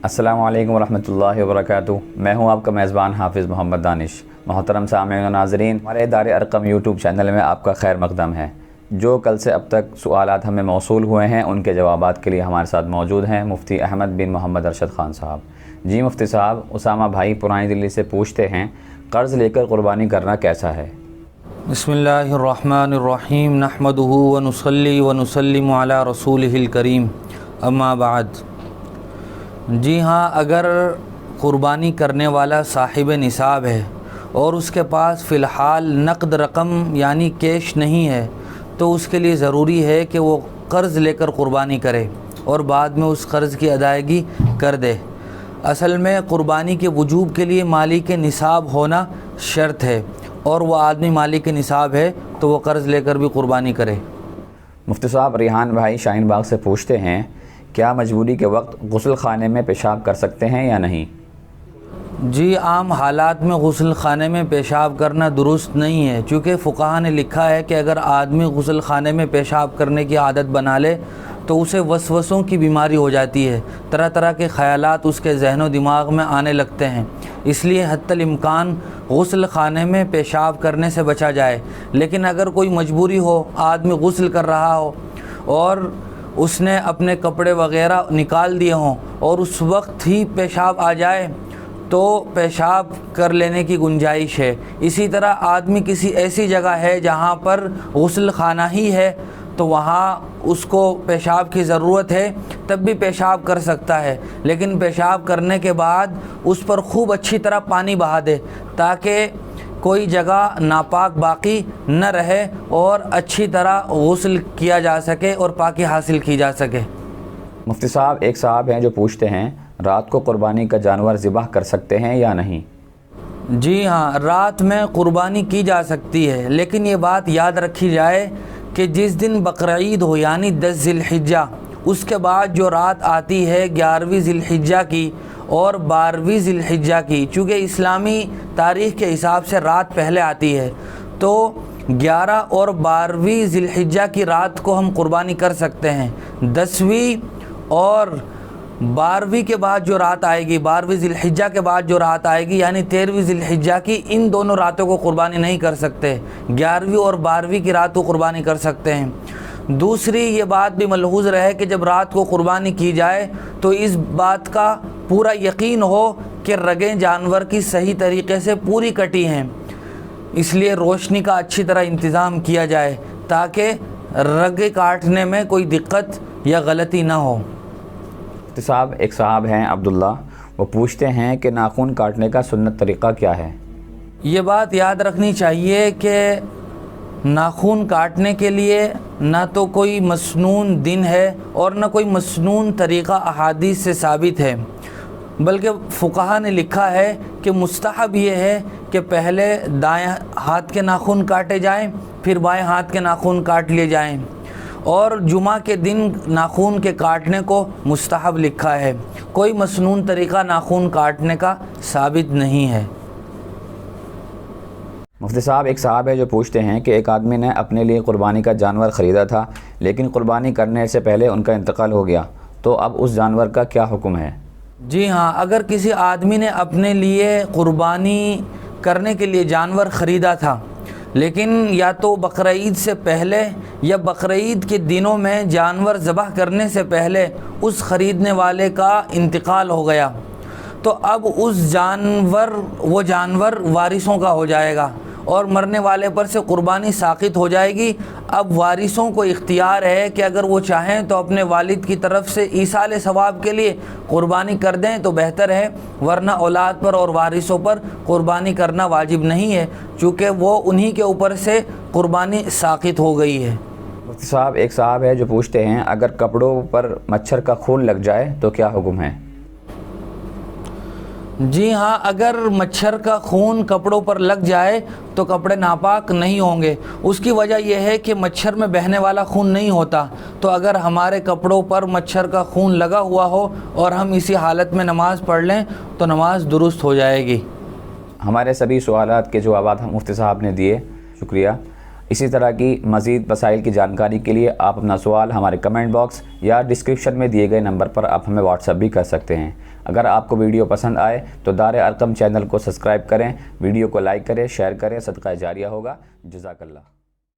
السلام علیکم ورحمۃ اللہ وبرکاتہ۔ میں ہوں آپ کا میزبان حافظ محمد دانش۔ محترم سامعین و ناظرین، ہمارے دار ارقم یوٹیوب چینل میں آپ کا خیر مقدم ہے۔ جو کل سے اب تک سوالات ہمیں موصول ہوئے ہیں ان کے جوابات کے لیے ہمارے ساتھ موجود ہیں مفتی احمد بن محمد ارشد خان صاحب۔ جی مفتی صاحب، اسامہ بھائی پرانی دلی سے پوچھتے ہیں، قرض لے کر قربانی کرنا کیسا ہے؟ بسم اللہ الرحمن الرحیم، نحمدہ ونصلی ونسلم علی رسولہ الکریم، اما بعد۔ جی ہاں، اگر قربانی کرنے والا صاحب نصاب ہے اور اس کے پاس فی الحال نقد رقم یعنی کیش نہیں ہے تو اس کے لیے ضروری ہے کہ وہ قرض لے کر قربانی کرے اور بعد میں اس قرض کی ادائیگی کر دے۔ اصل میں قربانی کے وجوب کے لیے مالک نصاب ہونا شرط ہے، اور وہ آدمی مالک نصاب ہے تو وہ قرض لے کر بھی قربانی کرے۔ مفتی صاحب، ریحان بھائی شاہین باغ سے پوچھتے ہیں، کیا مجبوری کے وقت غسل خانے میں پیشاب کر سکتے ہیں یا نہیں؟ جی، عام حالات میں غسل خانے میں پیشاب کرنا درست نہیں ہے، چونکہ فقہا نے لکھا ہے کہ اگر آدمی غسل خانے میں پیشاب کرنے کی عادت بنا لے تو اسے وسوسوں کی بیماری ہو جاتی ہے، طرح طرح کے خیالات اس کے ذہن و دماغ میں آنے لگتے ہیں۔ اس لیے حتی الامکان غسل خانے میں پیشاب کرنے سے بچا جائے۔ لیکن اگر کوئی مجبوری ہو، آدمی غسل کر رہا ہو اور اس نے اپنے کپڑے وغیرہ نکال دیے ہوں اور اس وقت ہی پیشاب آ جائے تو پیشاب کر لینے کی گنجائش ہے۔ اسی طرح آدمی کسی ایسی جگہ ہے جہاں پر غسل خانہ ہی ہے تو وہاں اس کو پیشاب کی ضرورت ہے، تب بھی پیشاب کر سکتا ہے، لیکن پیشاب کرنے کے بعد اس پر خوب اچھی طرح پانی بہا دے تاکہ کوئی جگہ ناپاک باقی نہ رہے اور اچھی طرح غسل کیا جا سکے اور پاکی حاصل کی جا سکے۔ مفتی صاحب، ایک صاحب ہیں جو پوچھتے ہیں، رات کو قربانی کا جانور ذبح کر سکتے ہیں یا نہیں؟ جی ہاں، رات میں قربانی کی جا سکتی ہے، لیکن یہ بات یاد رکھی جائے کہ جس دن بقرعید ہو یعنی 10 ذی الحجہ، اس کے بعد جو رات آتی ہے 11ویں ذی الحجہ کی اور 12ویں ذی الحجہ کی، چونکہ اسلامی تاریخ کے حساب سے رات پہلے آتی ہے تو 11 اور 12ویں ذی الحجہ کی رات کو ہم قربانی کر سکتے ہیں۔ 10ویں اور 12ویں کے بعد جو رات آئے گی، 12ویں ذی الحجہ کے بعد جو رات آئے گی یعنی 13ویں ذی الحجہ کی، ان دونوں راتوں کو قربانی نہیں کر سکتے۔ 11ویں اور 12ویں کی رات کو قربانی کر سکتے ہیں۔ دوسری یہ بات بھی ملحوظ رہے کہ جب رات کو قربانی کی جائے تو اس بات کا پورا یقین ہو کہ رگیں جانور کی صحیح طریقے سے پوری کٹی ہیں، اس لیے روشنی کا اچھی طرح انتظام کیا جائے تاکہ رگیں کاٹنے میں کوئی دقت یا غلطی نہ ہو۔ صاحب، ایک صاحب ہیں عبداللہ، وہ پوچھتے ہیں کہ ناخن کاٹنے کا سنت طریقہ کیا ہے؟ یہ بات یاد رکھنی چاہیے کہ ناخن کاٹنے کے لیے نہ تو کوئی مسنون دن ہے اور نہ کوئی مسنون طریقہ احادیث سے ثابت ہے، بلکہ فقہا نے لکھا ہے کہ مستحب یہ ہے کہ پہلے دائیں ہاتھ کے ناخن کاٹے جائیں، پھر بائیں ہاتھ کے ناخن کاٹ لیے جائیں، اور جمعہ کے دن ناخن کے کاٹنے کو مستحب لکھا ہے۔ کوئی مسنون طریقہ ناخن کاٹنے کا ثابت نہیں ہے۔ مفتی صاحب، ایک صاحب ہے جو پوچھتے ہیں کہ ایک آدمی نے اپنے لیے قربانی کا جانور خریدا تھا لیکن قربانی کرنے سے پہلے ان کا انتقال ہو گیا، تو اب اس جانور کا کیا حکم ہے؟ جی ہاں، اگر کسی آدمی نے اپنے لیے قربانی کرنے کے لیے جانور خریدا تھا لیکن یا تو بقرعید سے پہلے یا بقرعید کے دنوں میں جانور ذبح کرنے سے پہلے اس خریدنے والے کا انتقال ہو گیا، تو اب وہ جانور وارثوں کا ہو جائے گا اور مرنے والے پر سے قربانی ساقط ہو جائے گی۔ اب وارثوں کو اختیار ہے کہ اگر وہ چاہیں تو اپنے والد کی طرف سے ایصال ثواب کے لیے قربانی کر دیں تو بہتر ہے، ورنہ اولاد پر اور وارثوں پر قربانی کرنا واجب نہیں ہے، چونکہ وہ انہی کے اوپر سے قربانی ساقط ہو گئی ہے۔ مفتی صاحب، ایک صاحب ہے جو پوچھتے ہیں، اگر کپڑوں پر مچھر کا خون لگ جائے تو کیا حکم ہے؟ جی ہاں، اگر مچھر کا خون کپڑوں پر لگ جائے تو کپڑے ناپاک نہیں ہوں گے۔ اس کی وجہ یہ ہے کہ مچھر میں بہنے والا خون نہیں ہوتا، تو اگر ہمارے کپڑوں پر مچھر کا خون لگا ہوا ہو اور ہم اسی حالت میں نماز پڑھ لیں تو نماز درست ہو جائے گی۔ ہمارے سبھی سوالات کے جوابات مفتی صاحب نے دیے، شکریہ۔ اسی طرح کی مزید مسائل کی جانکاری کے لیے آپ اپنا سوال ہمارے کمنٹ باکس یا ڈسکرپشن میں دیے گئے نمبر پر آپ ہمیں واٹس ایپ بھی کر سکتے ہیں۔ اگر آپ کو ویڈیو پسند آئے تو دار ارقم چینل کو سبسکرائب کریں، ویڈیو کو لائک کریں، شیئر کریں، صدقہ جاریہ ہوگا۔ جزاک اللہ۔